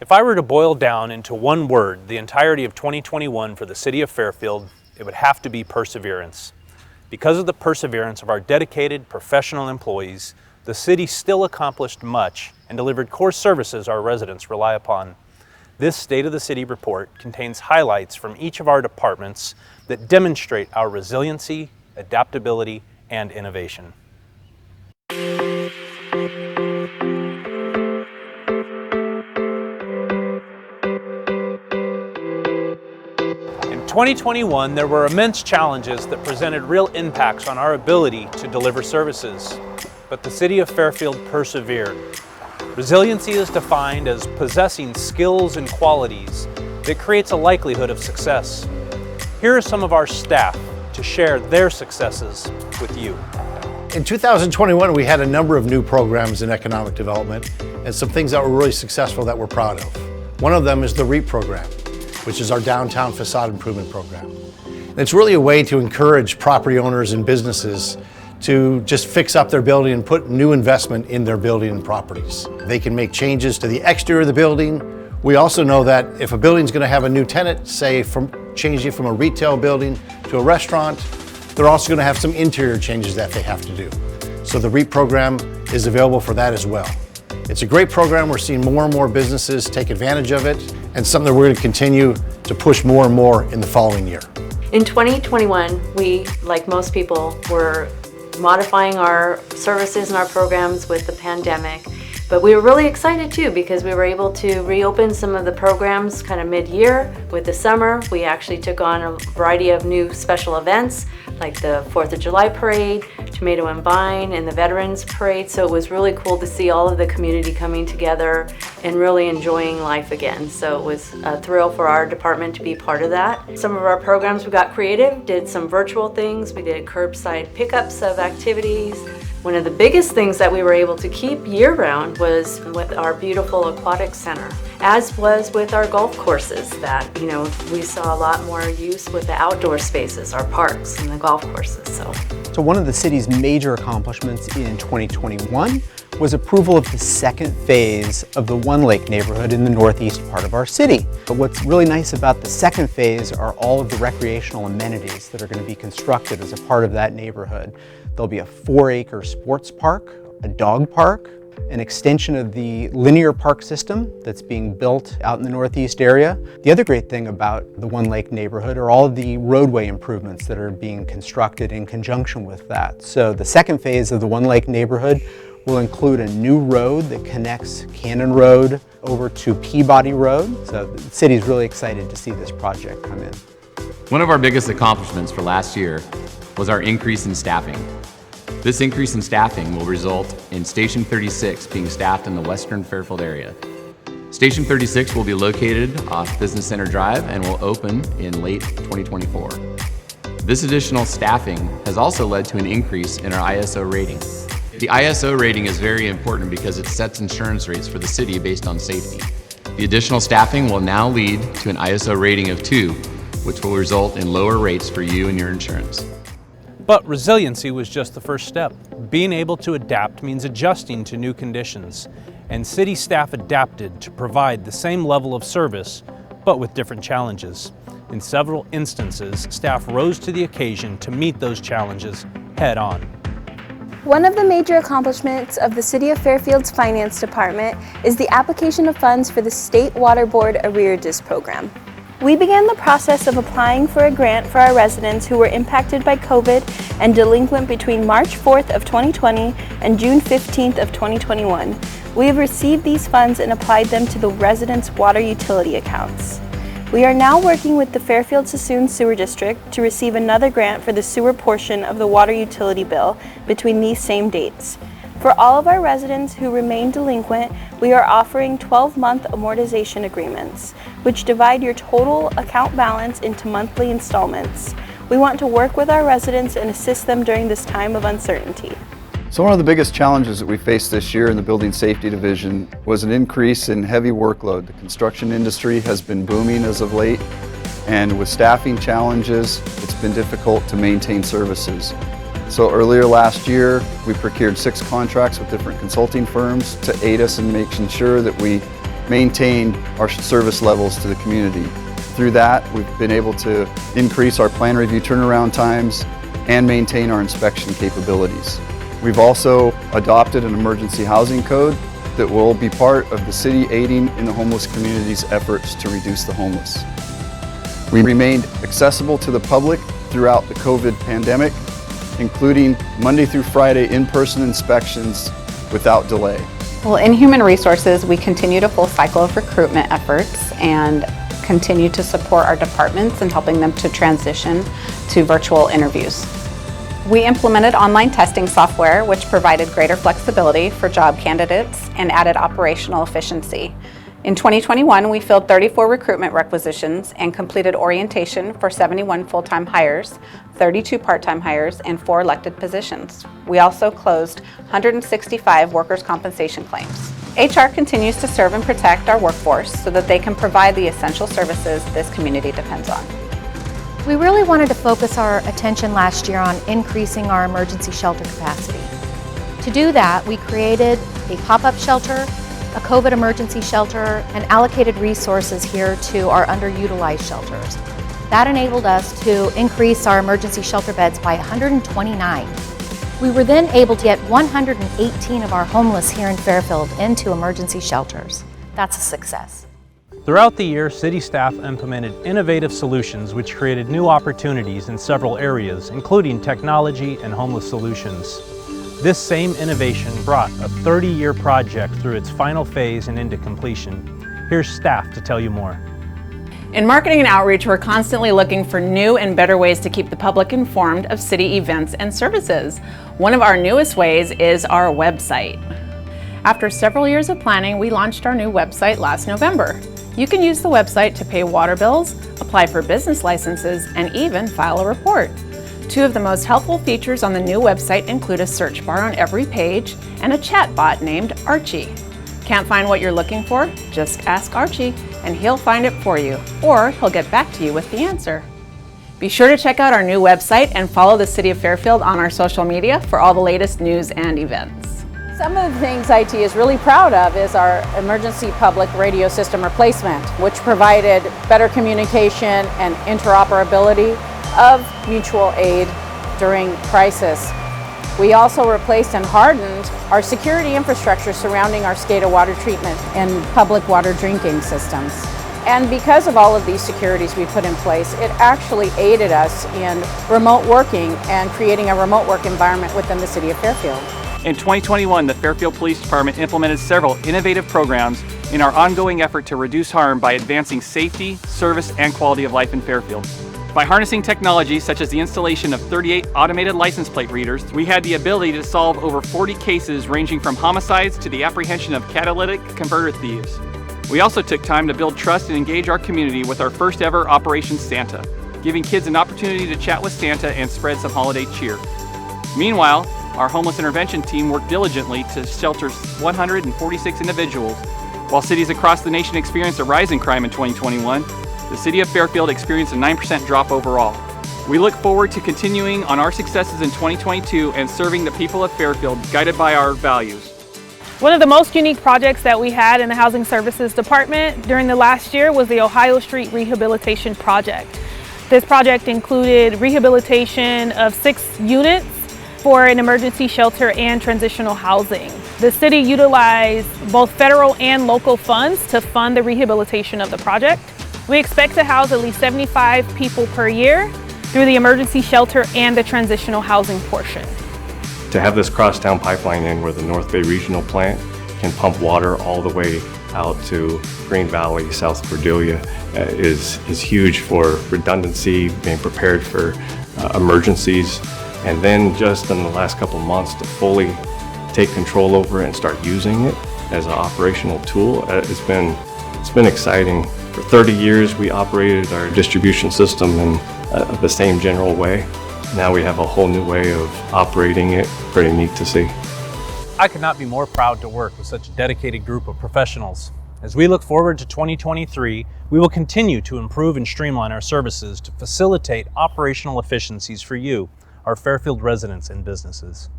If I were to boil down into one word the entirety of 2021 for the City of Fairfield, it would have to be perseverance. Because of the perseverance of our dedicated professional employees, the city still accomplished much and delivered core services our residents rely upon. This State of the City report contains highlights from each of our departments that demonstrate our resiliency, adaptability, and innovation. In 2021, there were immense challenges that presented real impacts on our ability to deliver services. But the City of Fairfield persevered. Resiliency is defined as possessing skills and qualities that creates a likelihood of success. Here are some of our staff to share their successes with you. In 2021, we had a number of new programs in economic development and some things that were really successful that we're proud of. One of them is the REAP program, which is our downtown facade improvement program. And it's really a way to encourage property owners and businesses to just fix up their building and put new investment in their building and properties. They can make changes to the exterior of the building. We also know that if a building's going to have a new tenant, say changing from a retail building to a restaurant, they're also going to have some interior changes that they have to do. So the REAP program is available for that as well. It's a great program. We're seeing more and more businesses take advantage of it, and something that we're going to continue to push more and more in the following year. In 2021, we, like most people, were modifying our services and our programs with the pandemic. But we were really excited too because we were able to reopen some of the programs kind of mid-year. With the summer, we actually took on a variety of new special events like the 4th of July Parade, Tomato and Vine, and the Veterans Parade. So it was really cool to see all of the community coming together and really enjoying life again. So it was a thrill for our department to be part of that. Some of our programs, we got creative, did some virtual things. We did curbside pickups of activities. One of the biggest things that we were able to keep year-round was with our beautiful aquatic center, as was with our golf courses that, we saw a lot more use with the outdoor spaces, our parks and the golf courses. So one of the city's major accomplishments in 2021 was approval of the second phase of the One Lake neighborhood in the northeast part of our city. But what's really nice about the second phase are all of the recreational amenities that are going to be constructed as a part of that neighborhood. There'll be a 4-acre sports park, a dog park, an extension of the linear park system that's being built out in the northeast area. The other great thing about the One Lake neighborhood are all of the roadway improvements that are being constructed in conjunction with that. So the second phase of the One Lake neighborhood will include a new road that connects Cannon Road over to Peabody Road. So the city's really excited to see this project come in. One of our biggest accomplishments for last year was our increase in staffing. This increase in staffing will result in Station 36 being staffed in the Western Fairfield area. Station 36 will be located off Business Center Drive and will open in late 2024. This additional staffing has also led to an increase in our ISO rating. The ISO rating is very important because it sets insurance rates for the city based on safety. The additional staffing will now lead to an ISO rating of 2, which will result in lower rates for you and your insurance. But resiliency was just the first step. Being able to adapt means adjusting to new conditions, and city staff adapted to provide the same level of service, but with different challenges. In several instances, staff rose to the occasion to meet those challenges head on. One of the major accomplishments of the City of Fairfield's Finance Department is the application of funds for the State Water Board Arrearages Program. We began the process of applying for a grant for our residents who were impacted by COVID and delinquent between March 4th of 2020 and June 15th of 2021. We have received these funds and applied them to the residents' water utility accounts. We are now working with the Fairfield-Sassoon Sewer District to receive another grant for the sewer portion of the water utility bill between these same dates. For all of our residents who remain delinquent, we are offering 12-month amortization agreements, which divide your total account balance into monthly installments. We want to work with our residents and assist them during this time of uncertainty. So one of the biggest challenges that we faced this year in the Building Safety Division was an increase in heavy workload. The construction industry has been booming as of late, and with staffing challenges, it's been difficult to maintain services. So earlier last year, we procured 6 contracts with different consulting firms to aid us in making sure that we maintained our service levels to the community. Through that, we've been able to increase our plan review turnaround times and maintain our inspection capabilities. We've also adopted an emergency housing code that will be part of the city aiding in the homeless community's efforts to reduce the homeless. We remained accessible to the public throughout the COVID pandemic, including Monday through Friday in-person inspections without delay. Well, in Human Resources, we continued a full cycle of recruitment efforts and continue to support our departments in helping them to transition to virtual interviews. We implemented online testing software, which provided greater flexibility for job candidates and added operational efficiency. In 2021, we filled 34 recruitment requisitions and completed orientation for 71 full-time hires, 32 part-time hires, and 4 elected positions. We also closed 165 workers' compensation claims. HR continues to serve and protect our workforce so that they can provide the essential services this community depends on. We really wanted to focus our attention last year on increasing our emergency shelter capacity. To do that, we created a pop-up shelter, a COVID emergency shelter, and allocated resources here to our underutilized shelters. That enabled us to increase our emergency shelter beds by 129. We were then able to get 118 of our homeless here in Fairfield into emergency shelters. That's a success. Throughout the year, city staff implemented innovative solutions which created new opportunities in several areas, including technology and homeless solutions. This same innovation brought a 30-year project through its final phase and into completion. Here's staff to tell you more. In marketing and outreach, we're constantly looking for new and better ways to keep the public informed of city events and services. One of our newest ways is our website. After several years of planning, we launched our new website last November. You can use the website to pay water bills, apply for business licenses, and even file a report. 2 of the most helpful features on the new website include a search bar on every page and a chat bot named Archie. Can't find what you're looking for? Just ask Archie and he'll find it for you, or he'll get back to you with the answer. Be sure to check out our new website and follow the City of Fairfield on our social media for all the latest news and events. Some of the things IT is really proud of is our emergency public radio system replacement, which provided better communication and interoperability of mutual aid during crisis. We also replaced and hardened our security infrastructure surrounding our SCADA water treatment and public water drinking systems. And because of all of these securities we put in place, it actually aided us in remote working and creating a remote work environment within the City of Fairfield. In 2021, the Fairfield Police Department implemented several innovative programs in our ongoing effort to reduce harm by advancing safety, service, and quality of life in Fairfield. By harnessing technology such as the installation of 38 automated license plate readers, we had the ability to solve over 40 cases ranging from homicides to the apprehension of catalytic converter thieves. We also took time to build trust and engage our community with our first ever Operation Santa, giving kids an opportunity to chat with Santa and spread some holiday cheer. Meanwhile, our homeless intervention team worked diligently to shelter 146 individuals. While cities across the nation experienced a rise in crime in 2021, the City of Fairfield experienced a 9% drop overall. We look forward to continuing on our successes in 2022 and serving the people of Fairfield, guided by our values. One of the most unique projects that we had in the Housing Services Department during the last year was the Ohio Street Rehabilitation Project. This project included rehabilitation of 6 units for an emergency shelter and transitional housing. The city utilized both federal and local funds to fund the rehabilitation of the project. We expect to house at least 75 people per year through the emergency shelter and the transitional housing portion. To have this crosstown pipeline in where the North Bay Regional Plant can pump water all the way out to Green Valley, South Cordelia is huge for redundancy, being prepared for emergencies. And then just in the last couple of months to fully take control over it and start using it as an operational tool, it's been exciting. For 30 years we operated our distribution system in the same general way. Now we have a whole new way of operating it. Pretty neat to see. I could not be more proud to work with such a dedicated group of professionals. As we look forward to 2023, we will continue to improve and streamline our services to facilitate operational efficiencies for you, our Fairfield residents and businesses.